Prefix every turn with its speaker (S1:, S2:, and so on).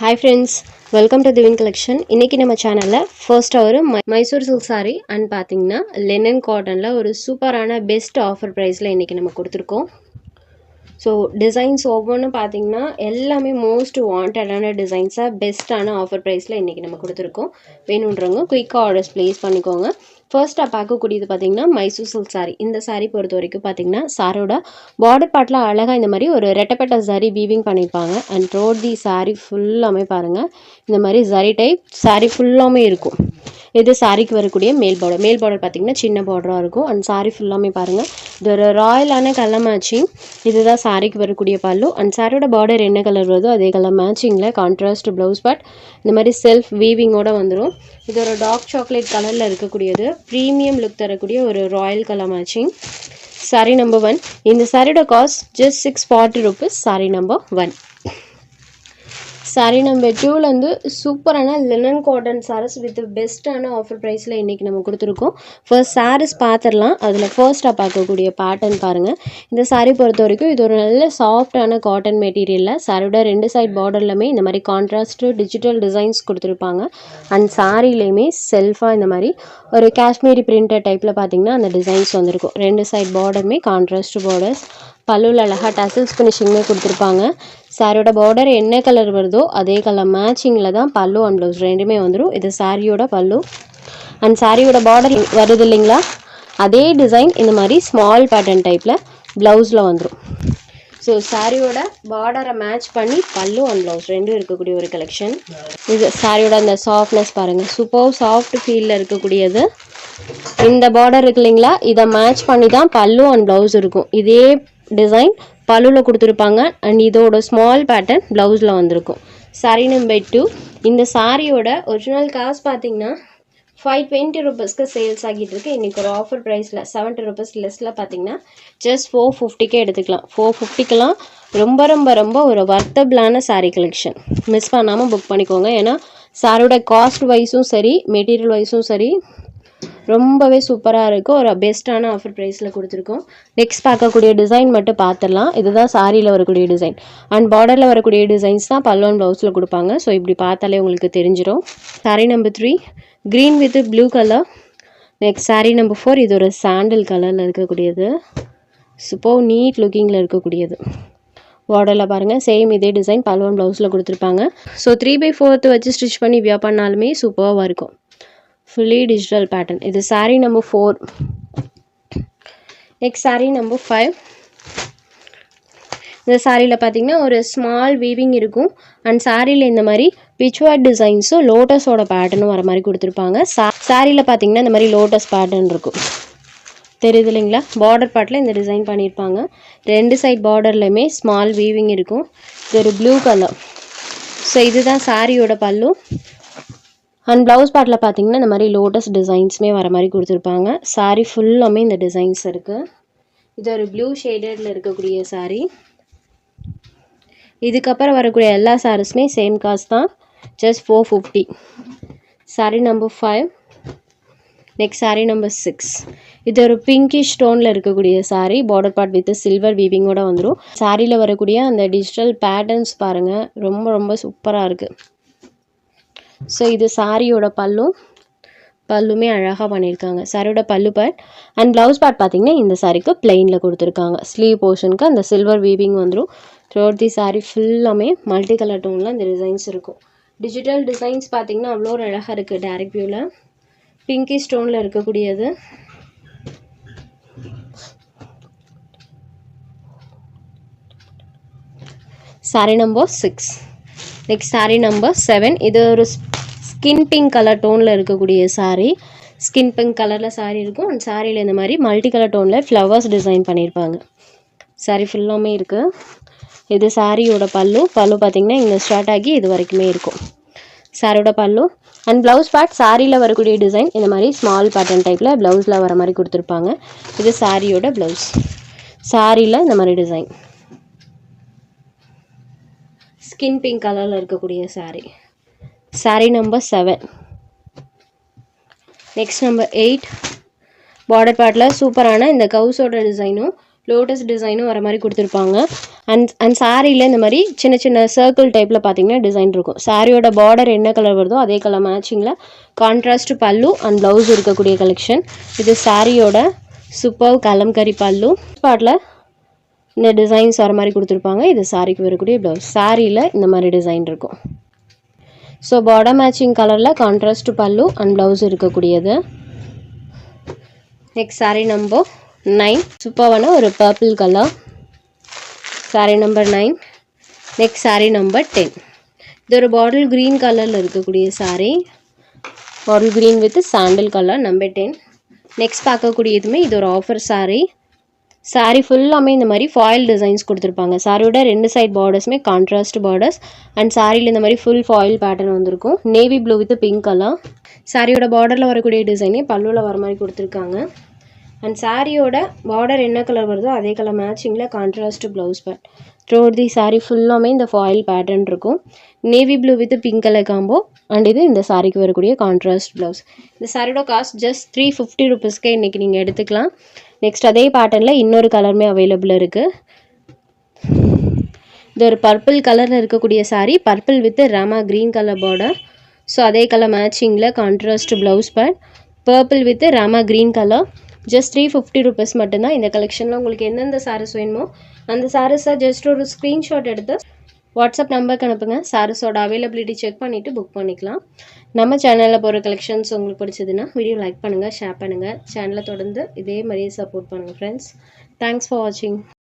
S1: Hi friends, welcome to Divine Collection. இன்னைக்கு நம்ம சேனல்ல ஃபர்ஸ்ட் ஒரு மைசூர் சில்க் saree அண்ட் பாத்தீங்கன்னா linen cottonல ஒரு சூப்பரான பெஸ்ட் ஆஃபர் பிரைஸ்ல இன்னைக்கு நம்ம கொடுத்துருக்கோம். ஸோ டிசைன்ஸ் ஒவ்வொன்றும் பார்த்தீங்கன்னா எல்லாமே மோஸ்ட் வாண்டடான டிசைன்ஸாக பெஸ்ட்டான ஆஃபர் ப்ரைஸில் இன்றைக்கி நம்ம கொடுத்துருக்கோம். வேணுன்றவங்க குயிக்காக ஆர்டர்ஸ் ப்ளேஸ் பண்ணிக்கோங்க. ஃபர்ஸ்ட்டாக பார்க்கக்கூடியது பார்த்தீங்கன்னா மைசூர் சில்க் சாரீ. இந்த சாரீ பொறுத்த வரைக்கும் பார்த்தீங்கன்னா சாரோட பார்டர் பார்ட்டில் அழகாக இந்த மாதிரி ஒரு ரெட்டப்பட்ட சாரீ வீவிங் பண்ணியிருப்பாங்க. அண்ட் ரோட் தி சாரீ ஃபுல்லாமே பாருங்கள் இந்த மாதிரி ஜரி டைப் சாரீ ஃபுல்லாமே இருக்கும். இது சாரிக்கு வரக்கூடிய மேல் பார்டர் பார்த்தீங்கன்னா சின்ன பார்டராக இருக்கும். அண்ட் சாரீ ஃபுல்லாமே பாருங்கள் இது ஒரு ராயலான கலர் மேட்சிங். இதுதான் சாரிக்கு வரக்கூடிய பல்லு. அண்ட் சாரியோட பார்டர் என்ன கலர் வருதோ அதே கலர் மேட்சிங்கில் கான்ட்ராஸ்ட் ப்ளவுஸ் பார்ட் இந்த மாதிரி செல்ஃப் வீவிங்கோட வந்துடும். இது ஒரு டார்க் சாக்லேட் கலரில் இருக்கக்கூடியது ப்ரீமியம் லுக் தரக்கூடிய ஒரு royal colour matching. Saree number 1. இந்த சாரியோட cost just 640 rupees. Saree number 1. Saree number 2லேருந்து சூப்பரான லினன் காட்டன் சாரீஸ் வித் பெஸ்ட்டான ஆஃபர் ப்ரைஸில் இன்றைக்கி நம்ம கொடுத்துருக்கோம். ஃபர்ஸ்ட் சாரீஸ் பார்த்துடலாம். அதில் ஃபர்ஸ்ட்டாக பார்க்கக்கூடிய பேட்டர்ன் பாருங்கள். இந்த சாரீ பொறுத்த வரைக்கும் இது ஒரு நல்ல சாஃப்டான காட்டன் மெட்டீரியலில் சாரியோட 2 சைட் பார்டர்லையுமே இந்த மாதிரி கான்ட்ராஸ்ட்டு டிஜிட்டல் டிசைன்ஸ் கொடுத்துருப்பாங்க. அண்ட் சாரீலையுமே செல்ஃபாக இந்த மாதிரி ஒரு காஷ்மீரி பிரிண்டட் டைப்பில் பார்த்தீங்கன்னா அந்த டிசைன்ஸ் வந்திருக்கும். 2 சைட் பார்டருமே கான்ட்ராஸ்ட் பார்டர்ஸ். பல்லுவில் அழகாக டசல்ஸ் ஃபினிஷிங்குமே கொடுத்துருப்பாங்க. சாரியோட பார்டர் என்ன கலர் வருதோ அதே கலர் மேட்சிங்கில் தான் பல்லு அண்ட் ப்ளவுஸ் ரெண்டுமே வந்துடும். இது சாரியோட பல்லு. அண்ட் சாரியோட பார்டர் வருது இல்லைங்களா, அதே டிசைன் இந்த மாதிரி ஸ்மால் பேட்டர்ன் டைப்பில் ப்ளவுஸில் வந்துடும். ஸோ சாரியோட பார்டரை மேட்ச் பண்ணி பல்லு அண்ட் ப்ளவுஸ் ரெண்டும் இருக்கக்கூடிய ஒரு கலெக்ஷன். இது சாரியோட அந்த சாஃப்ட்னஸ் பாருங்கள், சூப்பர் சாஃப்ட் ஃபீலில் இருக்கக்கூடியது. இந்த பார்டர் இருக்கு இல்லைங்களா, இதை மேட்ச் பண்ணி தான் பல்லு அண்ட் ப்ளவுஸ் இருக்கும். இதே டிசைன் பல்லுவில் கொடுத்துருப்பாங்க. அண்ட் இதோட ஸ்மால் பேட்டர்ன் ப்ளவுஸில் வந்திருக்கும். சாரீ நம்பர் 2. இந்த சாரியோட ஒரிஜினல் காஸ்ட் பார்த்தீங்கன்னா 520 rupeesக்கு சேல்ஸ் ஆகிட்டு இருக்கு. இன்றைக்கி ஒரு ஆஃபர் ப்ரைஸில் 70 rupees லெஸ்ஸில் பார்த்தீங்கன்னா ஜஸ்ட் 450க்கே எடுத்துக்கலாம். 450க்கெலாம் ரொம்ப ரொம்ப ரொம்ப ஒரு வர்த்தபிளான சாரீ கலெக்ஷன். மிஸ் பண்ணாமல் புக் பண்ணிக்கோங்க. ஏன்னா சாரியோட காஸ்ட் வைஸும் சரி மெட்டீரியல் வைஸும் சரி ரொம்பவே சூப்பராக இருக்கும். ஒரு பெஸ்ட்டான ஆஃபர் ப்ரைஸில் கொடுத்துருக்கோம். நெக்ஸ்ட் பார்க்கக்கூடிய டிசைன் மட்டும் பார்த்துடலாம். இதுதான் சாரியில் வரக்கூடிய டிசைன். அண்ட் பார்டரில் வரக்கூடிய டிசைன்ஸ் தான் பல்லு அண்ட் ப்ளவுஸில் கொடுப்பாங்க. ஸோ இப்படி பார்த்தாலே உங்களுக்கு தெரிஞ்சிடும். Sari number 3 green with blue colour. Next saree number 4 இது ஒரு சாண்டில் கலரில் இருக்கக்கூடியது. சூப்பர் நீட் லுக்கிங்கில் இருக்கக்கூடியது. பார்டரில் பாருங்கள் சேம் இதே டிசைன் பல்லு அண்ட் ப்ளவுஸில் கொடுத்துருப்பாங்க. ஸோ 3/4 வச்சு ஸ்டிச் பண்ணி வியர் பண்ணாலுமே சூப்பராக இருக்கும். Fully digital pattern. இது saree number 4. Next saree number 5. இந்த சாரியில் பார்த்தீங்கன்னா ஒரு ஸ்மால் வீவிங் இருக்கும். அண்ட் சாரியில் இந்த மாதிரி பிச்வாட் டிசைன்ஸும் லோட்டஸோட பேட்டர்னும் வர மாதிரி கொடுத்துருப்பாங்க. சாரியில் பார்த்தீங்கன்னா இந்த மாதிரி லோட்டஸ் பேட்டர்ன் இருக்கும், தெரியுது இல்லைங்களா. பார்டர் பார்ட்டில் இந்த டிசைன் பண்ணியிருப்பாங்க. 2 சைட் பார்டர்லையுமே ஸ்மால் வீவிங் இருக்கும். இது ஒரு ப்ளூ கலர். ஸோ இதுதான் சாரியோட பல்லு. அண்ட் ப்ளவுஸ் பார்ட்டில் பார்த்தீங்கன்னா இந்த மாதிரி லோட்டஸ் டிசைன்ஸுமே வர மாதிரி கொடுத்துருப்பாங்க. சாரீ ஃபுல்லாமே இந்த டிசைன்ஸ் இருக்குது. இது ஒரு ப்ளூ ஷேடடில் இருக்கக்கூடிய சாரீ. இதுக்கப்புறம் வரக்கூடிய எல்லா சாரீஸுமே சேம் காஸ்ட் தான், just 450. Saree number 5. Next saree number 6. இது ஒரு பிங்கிஷ் ஸ்டோனில் இருக்கக்கூடிய saree. Border part with silver வீவிங்கோட வந்துடும். சாரியில் வரக்கூடிய அந்த டிஜிட்டல் பேட்டர்ன்ஸ் பாருங்கள், ரொம்ப ரொம்ப சூப்பராக இருக்குது. ஸோ இது சாரியோட பல்லுமே அழகாக பண்ணியிருக்காங்க. சாரியோட பல்லு பார்ட் அண்ட் ப்ளவுஸ் பார்ட் பார்த்தீங்கன்னா இந்த சாரிக்கு பிளெயினில் கொடுத்துருக்காங்க. ஸ்லீவ் போர்ஷனுக்கு அந்த சில்வர் வீவிங் வந்துடும். த்ரோட் தி சாரி ஃபுல்லாமே மல்டி கலர் டோனில் இந்த டிசைன்ஸ் இருக்கும். டிஜிட்டல் டிசைன்ஸ் பார்த்தீங்கன்னா அவ்வளோ ஒரு அழகாக இருக்குது. டைரக்ட் வியூவில் பிங்கி ஸ்டோனில் இருக்கக்கூடியது. Sari number 6. Next saree number 7. இது ஒரு ஸ்கின் பிங்க் கலர் டோனில் இருக்கக்கூடிய சாரீ. ஸ்கின் பிங்க் கலரில் சாரீ இருக்கும். அண்ட் சாரியில் இந்த மாதிரி மல்டி கலர் டோனில் ஃப்ளவர்ஸ் டிசைன் பண்ணியிருப்பாங்க. சாரீ ஃபுல்லாமே இருக்குது. இது சாரியோட பல்லு பார்த்திங்கன்னா இங்கே ஸ்டார்ட் ஆகி இது வரைக்குமே இருக்கும். சாரியோட பல்லு அண்ட் ப்ளவுஸ் பார்ட் சாரியில் வரக்கூடிய டிசைன் இந்த மாதிரி ஸ்மால் பேட்டர்ன் டைப்பில் ப்ளவுஸில் வர மாதிரி கொடுத்துருப்பாங்க. இது சாரியோட ப்ளவுஸ். சாரியில் இந்த மாதிரி டிசைன் ஸ்கின் பிங்க் கலரில் இருக்கக்கூடிய sari. Sari number 7. Next number 8. Border பார்ட்டில் சூப்பரான இந்த கவுஸோட டிசைனும் லோட்டஸ் டிசைனும் வர மாதிரி கொடுத்துருப்பாங்க. அண்ட் சாரியில் இந்த மாதிரி சின்ன சின்ன சர்க்கிள் டைப்பில் பார்த்தீங்கன்னா டிசைன் இருக்கும். சாரியோட பார்டர் என்ன கலர் வருதோ அதே கலர் மேட்சிங்கில் கான்ட்ராஸ்ட் பல்லு அண்ட் ப்ளவுஸ் இருக்கக்கூடிய கலெக்ஷன். இது சாரியோட சூப்பர் கலம்கரி பல்லு. பாட்டில் இந்த டிசைன்ஸ் வர மாதிரி கொடுத்துருப்பாங்க. இது சாரிக்கு வரக்கூடிய ப்ளவுஸ். சாரியில் இந்த மாதிரி டிசைன் இருக்கும். ஸோ பார்டர் மேட்சிங் கலரில் கான்ட்ராஸ்ட் பல்லு அண்ட் ப்ளவுஸ் இருக்கக்கூடியது. Next saree number 9. சூப்பரான ஒரு purple colour. Saree number 9. Next saree number 10. இது ஒரு பாட்டில் க்ரீன் கலரில் இருக்கக்கூடிய saree. Bottle green with sandal colour number 10. Next பார்க்கக்கூடியதுமே இது ஒரு ஆஃபர் சாரி. சாரி ஃபுல்லாமே இந்த மாதிரி ஃபாயில் டிசைன்ஸ் கொடுத்துருப்பாங்க. சாரியோட 2 சைட் பார்டர்ஸுமே கான்ட்ராஸ்ட் பார்டர்ஸ் அண்ட் சாரியில் இந்த மாதிரி ஃபுல் ஃபாயில் பேட்டர்ன் வந்திருக்கும். Navy blue with pink colour. சாரியோட பார்டரில் வரக்கூடிய டிசைனே பல்லுவில் வர மாதிரி கொடுத்துருக்காங்க. அண்ட் சாரியோட பார்டர் என்ன கலர் வருதோ அதே கலர் மேட்சிங்கில் contrast blouse pad. Throughout the saree ஃபுல்லாமே இந்த ஃபாயில் பேட்டர்ன் இருக்கும். Navy blue with pink colour combo and இது இந்த சாரிக்கு வரக்கூடிய கான்ட்ராஸ்ட் ப்ளவுஸ். இந்த சாரியோட காஸ்ட் ஜஸ்ட் 350 ருபீஸ்க்கே இன்றைக்கி நீங்கள் எடுத்துக்கலாம். நெக்ஸ்ட் அதே பேட்டர்னில் இன்னொரு கலருமே அவைலபிள் இருக்குது. இது ஒரு பர்பிள் கலரில் இருக்கக்கூடிய saree. Purple with rama green colour border. So அதே கலர் மேட்சிங்கில் contrast blouse pad. Purple with rama green colour. Just 350 rupees மட்டும்தான். இந்த கலெக்ஷனில் உங்களுக்கு எந்தெந்த சாரீஸ் வேணுமோ அந்த சாரீஸை ஜஸ்ட் ஒரு ஸ்க்ரீன்ஷாட் எடுத்து வாட்ஸ்அப் நம்பருக்கு அனுப்புங்க. சாரீஸோட அவைலபிலிட்டி செக் பண்ணிவிட்டு புக் பண்ணிக்கலாம். நம்ம சேனலில் போகிற கலெக்ஷன்ஸ் உங்களுக்கு பிடிச்சதுன்னா வீடியோ லைக் பண்ணுங்கள், ஷேர் பண்ணுங்கள். சேனலை தொடர்ந்து இதே மாதிரியே சப்போர்ட் பண்ணுங்கள் ஃப்ரெண்ட்ஸ். தேங்க்ஸ் ஃபார் வாட்சிங்.